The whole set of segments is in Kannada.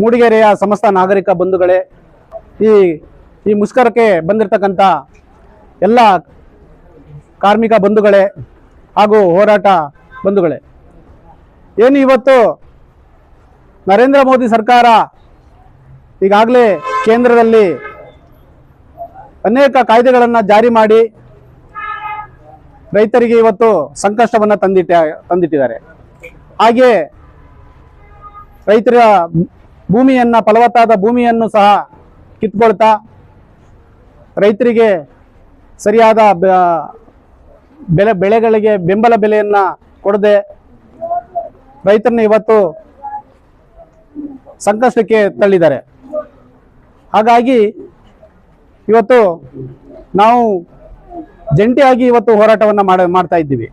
ಮೂಡಿಗೆರೆಯ ಸಮಸ್ತ ನಾಗರಿಕ ಬಂಧುಗಳೇ, ಈ ಮುಷ್ಕರಕ್ಕೆ ಬಂದಿರತಕ್ಕಂಥ ಎಲ್ಲ ಕಾರ್ಮಿಕ ಬಂಧುಗಳೇ ಹಾಗೂ ಹೋರಾಟ ಬಂಧುಗಳೇ, ಏನು ಇವತ್ತು ನರೇಂದ್ರ ಮೋದಿ ಸರ್ಕಾರ ಈಗಾಗಲೇ ಕೇಂದ್ರದಲ್ಲಿ ಅನೇಕ ಕಾಯ್ದೆಗಳನ್ನು ಜಾರಿ ಮಾಡಿ ರೈತರಿಗೆ ಇವತ್ತು ಸಂಕಷ್ಟವನ್ನು ತಂದಿಟ್ಟಿದ್ದಾರೆ. ಹಾಗೆ ರೈತರ ಭೂಮಿಯನ್ನು, ಫಲವತ್ತಾದ ಭೂಮಿಯನ್ನು ಸಹ ಕಿತ್ಕೊಳ್ತಾ ರೈತರಿಗೆ ಸರಿಯಾದ ಬೆಳೆಗಳಿಗೆ ಬೆಂಬಲ ಬೆಲೆಯನ್ನು ಕೊಡದೆ ರೈತರನ್ನ ಇವತ್ತು ಸಂಕಷ್ಟಕ್ಕೆ ತಳ್ಳಿದ್ದಾರೆ. ಹಾಗಾಗಿ ಇವತ್ತು ನಾವು ಜಂಟಿಯಾಗಿ ಇವತ್ತು ಹೋರಾಟವನ್ನು ಮಾಡ್ತಾ ಇದ್ದೀವಿ.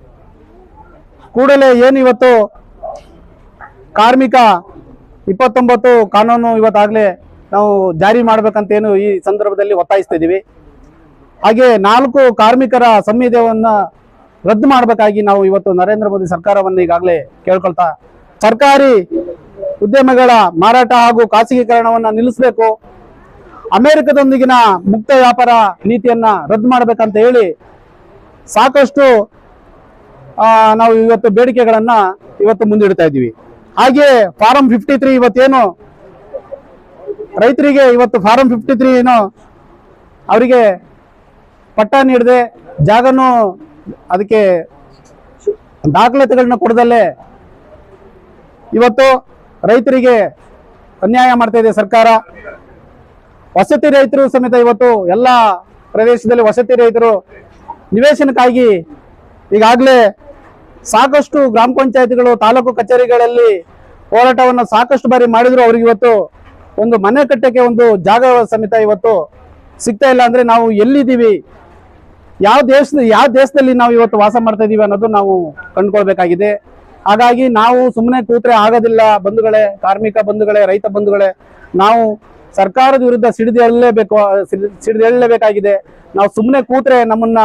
ಕೂಡಲೇ ಏನು ಇವತ್ತು ಕಾರ್ಮಿಕ 29 ಕಾನೂನು ಇವತ್ತಾಗಲೇ ನಾವು ಜಾರಿ ಮಾಡಬೇಕಂತೇನು ಈ ಸಂದರ್ಭದಲ್ಲಿ ಒತ್ತಾಯಿಸ್ತಾ ಇದ್ದೀವಿ. ಹಾಗೆ 4 ಕಾರ್ಮಿಕರ ಸಂವಿಧಾನವನ್ನು ರದ್ದು ಮಾಡಬೇಕಾಗಿ ನಾವು ಇವತ್ತು ನರೇಂದ್ರ ಮೋದಿ ಸರ್ಕಾರವನ್ನು ಈಗಾಗಲೇ ಕೇಳ್ಕೊಳ್ತಾ, ಸರ್ಕಾರಿ ಉದ್ಯಮಗಳ ಮಾರಾಟ ಹಾಗೂ ಖಾಸಗೀಕರಣವನ್ನು ನಿಲ್ಲಿಸಬೇಕು, ಅಮೆರಿಕದೊಂದಿಗಿನ ಮುಕ್ತ ವ್ಯಾಪಾರ ನೀತಿಯನ್ನ ರದ್ದು ಮಾಡಬೇಕಂತ ಹೇಳಿ ಸಾಕಷ್ಟು ನಾವು ಇವತ್ತು ಬೇಡಿಕೆಗಳನ್ನ ಇವತ್ತು ಮುಂದಿಡ್ತಾ ಇದ್ದೀವಿ. ಹಾಗೆ ಫಾರಂ 53 ಇವತ್ತೇನು ರೈತರಿಗೆ ಇವತ್ತು ಫಾರಂ 53 ಏನು ಅವರಿಗೆ ಪಟ್ಟ ನೀಡದೆ ಜಾಗನೂ ಅದಕ್ಕೆ ದಾಖಲಾತಿಗಳನ್ನ ಕೊಡದಲ್ಲೇ ಇವತ್ತು ರೈತರಿಗೆ ಅನ್ಯಾಯ ಮಾಡ್ತಾ ಇದೆ ಸರ್ಕಾರ. ವಸತಿ ರೈತರು ಸಮೇತ ಇವತ್ತು ಎಲ್ಲ ಪ್ರದೇಶದಲ್ಲಿ ವಸತಿ ರೈತರು ನಿವೇಶನಕ್ಕಾಗಿ ಈಗಾಗಲೇ ಸಾಕಷ್ಟು ಗ್ರಾಮ ಪಂಚಾಯತ್ಗಳು, ತಾಲೂಕು ಕಚೇರಿಗಳಲ್ಲಿ ಹೋರಾಟವನ್ನು ಸಾಕಷ್ಟು ಬಾರಿ ಮಾಡಿದ್ರು. ಅವ್ರಿಗೆ ಇವತ್ತು ಒಂದು ಮನೆ ಕಟ್ಟಕ್ಕೆ ಒಂದು ಜಾಗ ಸಮೇತ ಇವತ್ತು ಸಿಗ್ತಾ ಇಲ್ಲ. ಅಂದ್ರೆ ನಾವು ಎಲ್ಲಿದ್ದೀವಿ, ಯಾವ ದೇಶದಲ್ಲಿ ನಾವು ಇವತ್ತು ವಾಸ ಮಾಡ್ತಾ ಇದೀವಿ ಅನ್ನೋದು ನಾವು ಕಂಡುಕೊಳ್ಬೇಕಾಗಿದೆ. ಹಾಗಾಗಿ ನಾವು ಸುಮ್ಮನೆ ಕೂತ್ರೆ ಆಗೋದಿಲ್ಲ ಬಂಧುಗಳೇ, ಕಾರ್ಮಿಕ ಬಂಧುಗಳೇ, ರೈತ ಬಂಧುಗಳೇ. ನಾವು ಸರ್ಕಾರದ ವಿರುದ್ಧ ಸಿಡಿದೇಳಲೇಬೇಕಾಗಿದೆ. ನಾವು ಸುಮ್ಮನೆ ಕೂತ್ರೆ ನಮ್ಮನ್ನ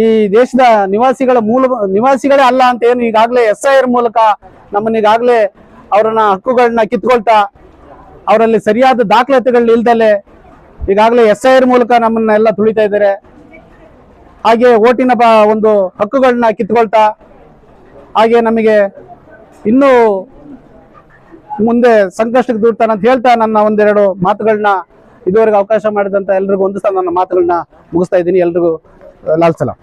ಈ ದೇಶದ ನಿವಾಸಿಗಳೇ ಅಲ್ಲ ಅಂತ ಏನು ಈಗಾಗಲೇ SIR ಮೂಲಕ ನಮ್ಮನ್ನ ಈಗಾಗಲೇ ಅವರನ್ನ ಹಕ್ಕುಗಳನ್ನ ಕಿತ್ಕೊಳ್ತಾ, ಅವರಲ್ಲಿ ಸರಿಯಾದ ದಾಖಲಾತಿಗಳು ಇಲ್ದಲೆ ಈಗಾಗಲೇ SIR ಮೂಲಕ ನಮ್ಮನ್ನೆಲ್ಲ ತುಳಿತಾ ಇದ್ದಾರೆ. ಹಾಗೆ ಓಟಿನ ಒಂದು ಹಕ್ಕುಗಳನ್ನ ಕಿತ್ಕೊಳ್ತಾ, ಹಾಗೆ ನಮಗೆ ಇನ್ನೂ ಮುಂದೆ ಸಂಕಷ್ಟಕ್ಕೆ ದೂಡ್ತಾನೆ ಅಂತ ಹೇಳ್ತಾ ನನ್ನ ಒಂದೆರಡು ಮಾತುಗಳನ್ನ ಇದುವರೆಗೆ ಅವಕಾಶ ಮಾಡಿದಂತ ಎಲ್ರಿಗೂ ಹೊಂದಿಸ್ತಾ ನನ್ನ ಮಾತುಗಳನ್ನ ಮುಗಿಸ್ತಾ ಇದ್ದೀನಿ. ಎಲ್ರಿಗೂ ಲಾಲ್ ಸಲಾಂ.